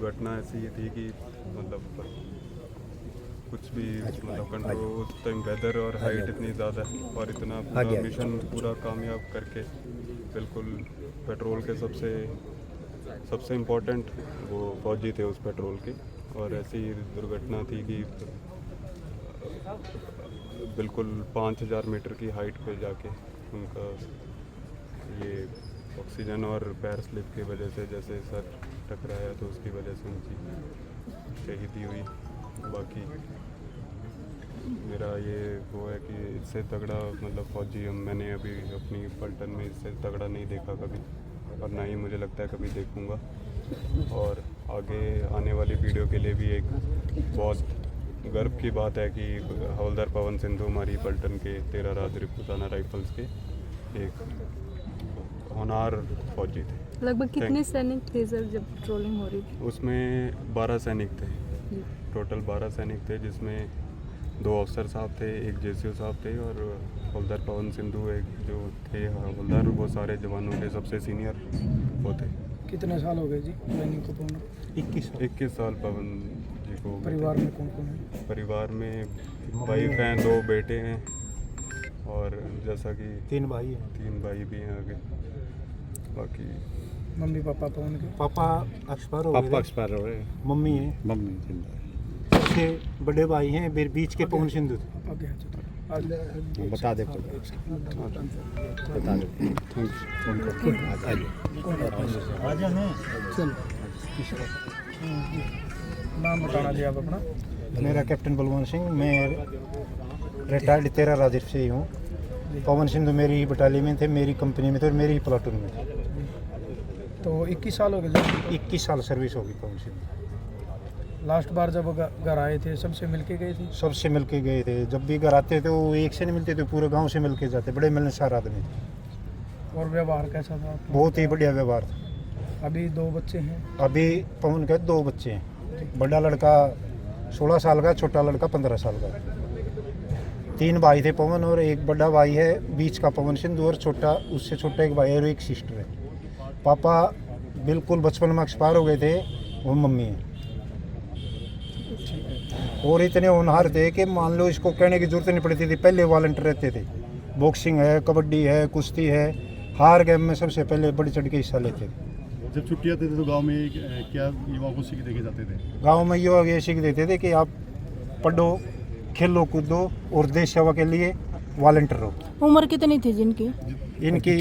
दुर्घटना ऐसी थी कि मतलब कुछ भी मतलब कंट्रोल उस टाइम वेदर और हाइट इतनी ज़्यादा और इतना पूरा मिशन पूरा कामयाब करके बिल्कुल पेट्रोल के सबसे इम्पोर्टेंट वो फौजी थे उस पेट्रोल के। और ऐसी दुर्घटना थी कि बिल्कुल 5000 मीटर की हाइट पे जाके उनका ये ऑक्सीजन और पैर स्लिप की वजह से जैसे सर टकराया तो उसकी वजह से उनकी शहीदी हुई। बाकी मेरा ये वो है कि इससे तगड़ा मतलब फौजी मैंने अभी अपनी पलटन में इससे तगड़ा नहीं देखा कभी और ना ही मुझे लगता है कभी देखूँगा। और आगे आने वाली वीडियो के लिए भी एक बहुत गर्व की बात है कि हवलदार पवन सिंधु हमारी पलटन के 13 राज रिपुताना राइफल्स के एक होनहार फौजी थे। लगभग कितने सैनिक थे सर जब पेट्रोलिंग हो रही थी? उसमें 12 सैनिक थे, टोटल 12 सैनिक थे, जिसमें 2 अफसर साहब थे, एक जेसीओ साहब थे और हवलदार पवन सिंधु एक जो थे हवलदार, वो सारे जवानों के सबसे सीनियर वो थे। कितने साल हो गए जी ट्रेनिंग को पूर्ण? 21 साल पवन जी को। परिवार में कौन कौन है? परिवार में वाइफ हैं, 2 बेटे हैं और जैसा कि 3 भाई हैं। 3 भाई भी हैं आगे। बाकी मम्मी पापा पवन के? पापा एक्सपायर हो गए। पापा एक्सपायर हो गए, मम्मी है। मम्मी जिंदा है। सबसे बड़े भाई हैं बीच के पवन सिंधु। आगे आ जाओ। बता दे बता दे नाम बताना जी आप अपना। मेरा कैप्टन बलवंत सिंह, मैं रिटायर्ड 13 राजस्व से ही हूँ। पवन सिंधु मेरी ही बटालियन में थे, मेरी कंपनी में थे और मेरी ही प्लाटून में थे। तो 21 साल हो गए जी? 21 साल सर्विस होगी पवन सिंधु। लास्ट बार जब घर आए थे सबसे मिलके गए थे? सबसे मिल के गए थे। जब भी घर आते थे वो एक से नहीं मिलते थे, पूरे गांव से मिल के जाते। बड़े मिलनसार आदमी थे। और व्यवहार कैसा था? बहुत ही बढ़िया व्यवहार था। अभी 2 बच्चे हैं? अभी पवन के 2 बच्चे हैं। बड़ा लड़का 16 साल का, छोटा लड़का 15 साल का। 3 भाई थे पवन और एक बड़ा भाई है बीच का पवन सिंधु और छोटा उससे छोटा एक भाई है और एक सिस्टर है। पापा बिल्कुल बचपन में एक्सपायर हो गए थे, वो मम्मी है। और इतने होनहार थे कि मान लो इसको कहने की जरूरत नहीं पड़ती थी, पहले वॉलंटियर रहते थे। बॉक्सिंग है, कबड्डी है, कुश्ती है, हर गेम में सबसे पहले बढ़ चढ़ के हिस्सा लेते थे। जब छुट्टी आती थी तो गांव में क्या युवाओं को सीख देके जाते थे? गांव में युवा ये सीख देते थे कि आप पढ़ो, खेलो, कूदो और देश सेवा के लिए वॉलंटियर रहो। उम्र कितनी थी जिनकी? इनकी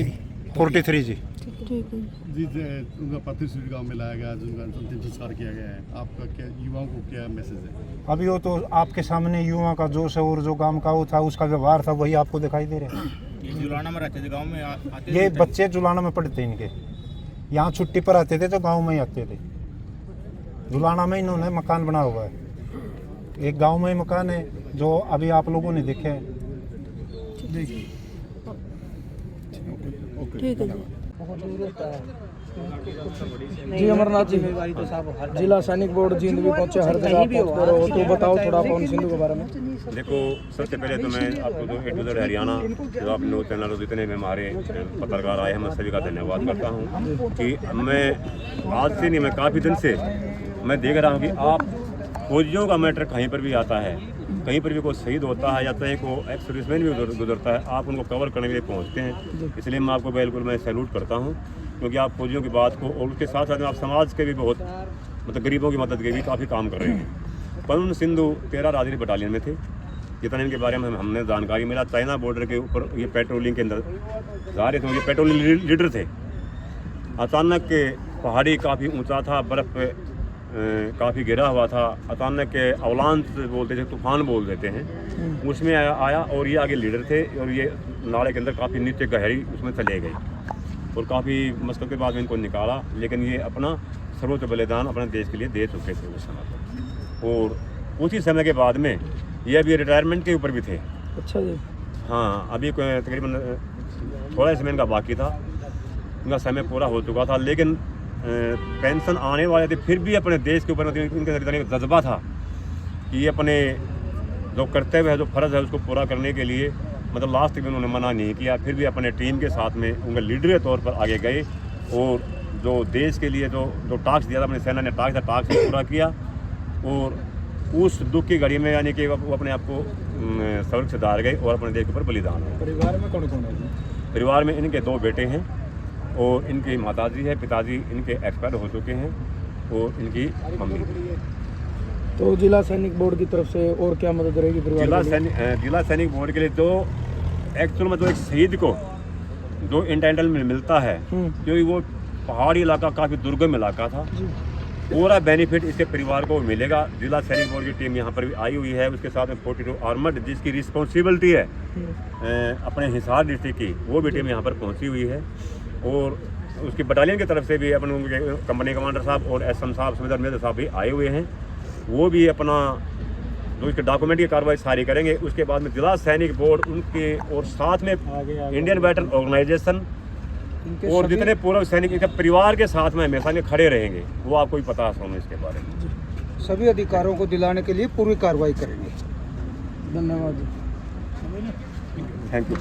43 जी। ठीक है जी। उनका पार्थिव शरीर गाँव में लाया गया, उनका अंतिम संस्कार किया गया है। आपका क्या युवाओं को क्या मैसेज है? अभी वो तो आपके सामने युवा का जोश है और जो काम का वो था, उसका व्यवहार था, वही आपको दिखाई दे रहा है। ये जुलाना में रहते थे गांव में आते ये थे। बच्चे जुलाना में पढ़ते इनके, यहाँ छुट्टी पर आते थे तो गांव में ही आते थे। जुलाना में इन्होंने मकान बना हुआ है, एक गांव में ही मकान है जो अभी आप लोगों ने देखे है। ठीक है जी। जी अमरनाथ जी, जिला सैनिक बोर्ड जींद भी पहुंचे, हर जगह पहुंचते रहो, तो बताओ थोड़ा पवन सिंधु के बारे में। देखो, सबसे पहले तो मैं आपको जो A to Z हरियाणा जो आप न्यूज़ चैनल जितने भी हमारे पत्रकार आए हैं, मैं सभी का धन्यवाद करता हूं कि मैं आज से नहीं, मैं काफ़ी दिन से मैं देख रहा हूं कि आप फौजियों का मैटर कहीं पर भी आता है, कहीं पर भी कोई शहीद होता है या चाहे कोई एक्स सर्विसमैन भी गुजरता है, आप उनको कवर करने के लिए पहुँचते हैं। इसलिए मैं आपको बिल्कुल मैं सैल्यूट करता हूँ, क्योंकि आप फौजियों की बात को और उसके साथ साथ आप समाज के भी बहुत मतलब गरीबों की मदद के भी काफ़ी काम कर रहे हैं। पवन सिंधु 13 राजरी बटालियन में थे, जितना इनके बारे में हमने जानकारी मिला। चाइना बॉर्डर के ऊपर ये पेट्रोलिंग के अंदर जा रहे थे, ये पेट्रोलिंग लीडर थे। अचानक के पहाड़ी काफ़ी ऊंचा था, बर्फ़ पे काफ़ी गिरा हुआ था। अचानक के अवलांच बोलते थे, तूफान बोल देते हैं, उसमें आया और ये आगे लीडर थे और ये नाले के अंदर काफ़ी नीचे गहरी उसमें चले गए और काफ़ी मुश्किल के बाद में इनको निकाला, लेकिन ये अपना सर्वोच्च बलिदान अपने देश के लिए दे चुके थे उस समय पर। और उसी समय के बाद में ये अभी रिटायरमेंट के ऊपर भी थे। अच्छा जी। हाँ, अभी तकरीबन थोड़ा समय इनका बाकी था, उनका समय पूरा हो चुका था, लेकिन पेंशन आने वाले थे, फिर भी अपने देश के ऊपर इनके अंदर एक जज्बा था कि ये अपने जो कर्तव्य है, जो फ़र्ज़ है, उसको पूरा करने के लिए लास्ट तक भी उन्होंने मना नहीं किया। फिर भी अपने टीम के साथ में उनके लीडर के तौर पर आगे गए और जो देश के लिए जो टास्क दिया था अपनी सेना ने, टास्क भी पूरा किया और उस दुख की घड़ी में यानी कि वो अपने आप को सुरक्षित डाल गए और अपने देश के ऊपर बलिदान हो। परिवार में कौन कौन है जी? परिवार में इनके 2 बेटे हैं और इनकी माताजी है, पिताजी इनके एक्सपायर हो चुके हैं और इनकी मम्मी। तो जिला सैनिक बोर्ड की तरफ से और क्या मदद रहेगी परिवार के लिए? जिला सैनिक बोर्ड के लिए जो एक्चुअल में जो एक शहीद को जो इंटाइटलमेंट मिलता है, क्योंकि वो पहाड़ी इलाका काफ़ी दुर्गम इलाका था, पूरा बेनिफिट इसके परिवार को मिलेगा। जिला सैनिक बोर्ड की टीम यहाँ पर भी आई हुई है, उसके साथ में 42 आर्मर्ड जिसकी रिस्पॉन्सिबिलिटी है अपने हिसार डिस्ट्रिक्ट की, वो भी टीम यहाँ पर पहुँची हुई है और उसकी बटालियन की तरफ से भी अपन कंपनी कमांडर साहब और एसएम साहब, सुबेदार मेजर साहब भी आए हुए हैं। वो भी अपना जो इसके डॉक्यूमेंट की कार्रवाई सारी करेंगे। उसके बाद में जिला सैनिक बोर्ड उनके और साथ में इंडियन वेटरन ऑर्गेनाइजेशन और जितने पूर्व सैनिक इनके परिवार के साथ में हमेशा में खड़े रहेंगे। वो आपको भी पता है इसके बारे में। सभी अधिकारों को दिलाने के लिए पूरी कार्रवाई करेंगे। धन्यवाद। Thank you.